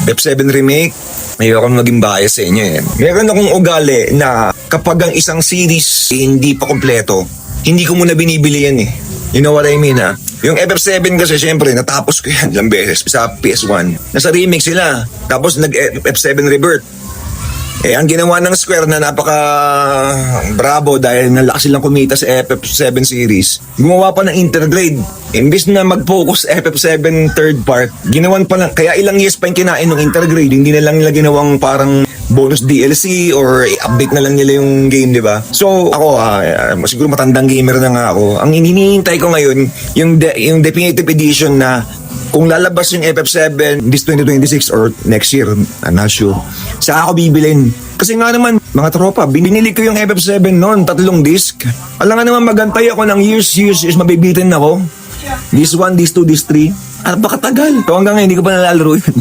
F7 Remake, ayoko maging bias sa inyo eh. Meron akong ugali na kapag ang isang series hindi pa kompleto, hindi ko muna binibili yan eh. You know what I mean ha? Yung FF7 kasi syempre natapos ko yan ilang beses sa PS1. Nasa remake sila. Tapos nag-F7 Rebirth. Eh, ang ginawa ng Square na napaka bravo dahil nalakas silang kumita sa FF7 series, gumawa pa ng intergrade. Imbis na mag-focus FF7 third part, ginawan pa lang, kaya ilang years pa yung kinain ng intergrade, hindi na lang nila ginawang parang bonus DLC or i-update na lang nila yung game, di ba? So, ako, siguro matandang gamer na nga ako. Ang hinihintay ko ngayon, yung definitive edition na kung lalabas yung FF7 this 2026 or next year, I'm not sure, saka ako bibilin. Kasi nga naman, mga tropa, binili ko yung FF7 noon, 3 disc. Alam nga naman magantay ako ng years, mabibitin ako. This 1, this 2, this 3. At baka tagal. So hanggang ngayon, hindi ko pa nalalaro yun.